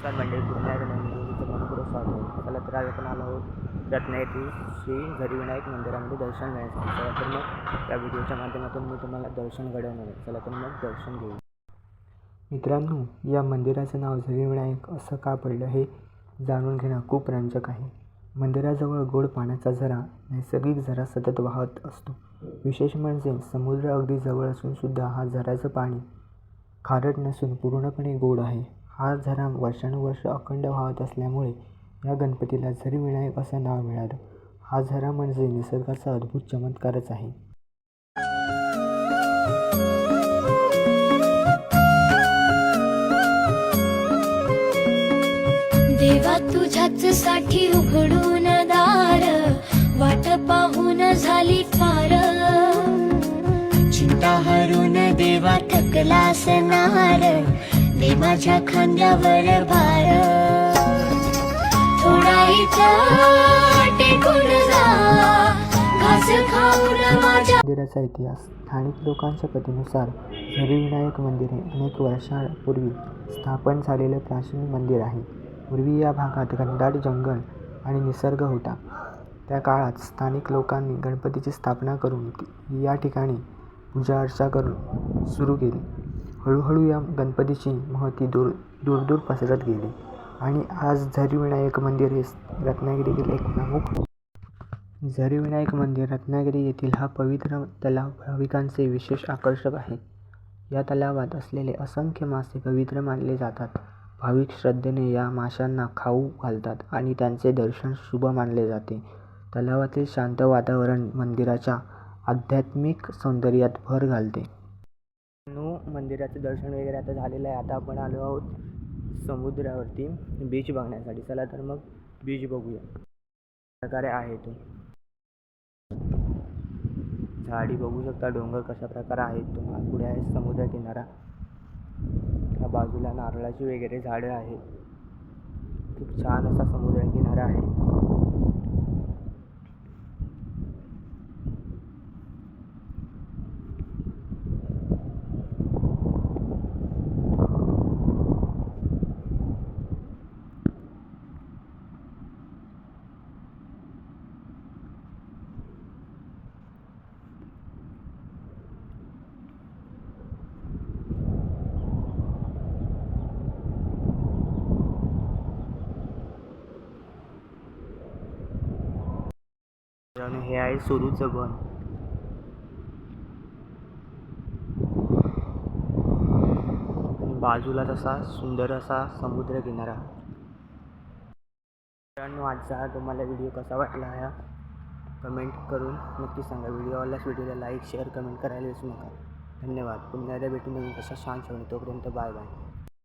नमस्कार मंडळी, पुन्हा एकदा नवीन व्हिडिओचं मनपूर्वक स्वागत आहे. चला तर आज आपण आलो आहोत रत्नागिरी श्री झरीविनायक मंदिरामध्ये दर्शन घ्यायचं. चला तर मग या व्हिडिओच्या माध्यमातून मी तुम्हाला दर्शन घडवणार आहे. चला तर मग दर्शन घेऊ. मित्रांनो, या मंदिराचं नाव झरीविनायक असं का पडलं हे जाणून घेणं खूप रंजक आहे. मंदिराजवळ गोड पाण्याचा झरा, नैसर्गिक झरा सतत वाहत असतो. विशेष म्हणजे समुद्र अगदी जवळ असून सुद्धा हा झऱ्याचं पाणी खारट नसून पूर्णपणे गोड आहे. हा झरा वर्षानुवर्ष अखंड वाहत असल्यामुळे या गणपतीला झरीविनायक असं नाव मिळालं. हा झरा म्हणजे निसर्गाचा अद्भुत चमत्कारच आहे. देवा तुझ्याच साठी उघडून दार, वाट पाहून झाली फार. चिंता हरून देवा थकला असणार, दे माझ्या खांद्यावर भार. थोडा इथं टेकून जा, घास खाऊन माझ्या. मंदिराचा इतिहास. स्थानिक लोकांच्या कथेनुसार झरीविनायक मंदिर हे अनेक वर्षांपूर्वी स्थापन झालेलं प्राचीन मंदिर आहे. पूर्वी या भागात घनदाट जंगल आणि निसर्ग होता. त्या काळात स्थानिक लोकांनी गणपतीची स्थापना करून या ठिकाणी पूजा अर्चा करून सुरू केली. हळूहळू या गणपतीची महती दूर पसरत गेली आणि आज झरीविनायक मंदिर हे रत्नागिरीतील एक प्रमुख. झरीविनायक मंदिर रत्नागिरी येथील हा पवित्र तलाव भाविकांचे विशेष आकर्षक आहे. या तलावात असलेले असंख्य मासे पवित्र मानले जातात. भाविक श्रद्धेने या माशांना खाऊ घालतात आणि त्यांचे दर्शन शुभ मानले जाते. तलावातील शांत वातावरण मंदिराच्या आध्यात्मिक सौंदर्यात भर घालते. मंदिराचं दर्शन वगैरे आता झालेलं आहे. आता आपण आलो आहोत समुद्रावरती बीच बघण्यासाठी. चला तर मग बीच बघूया. प्रकारे आहे तो झाडी बघू शकता, डोंगर कशा प्रकारे आहेत. तो पुढे आहे समुद्र किनारा, बाजूला नारळाची वगैरे झाडं आहेत. खूप छान असा समुद्र किनारा आहे. हे आहे सुरूचं बन. बाजूला तसा सुंदर असा समुद्र किनारा. मित्रांनो, आजचा हा तुम्हाला व्हिडिओ कसा वाटला हा कमेंट करून नक्की सांगा. व्हिडिओ आवडल्यास व्हिडिओला लाईक शेअर कमेंट करायला विसरू नका. धन्यवाद. पुन्हा एकदा भेटून नवीन कशा छान तोपर्यंत बाय बाय.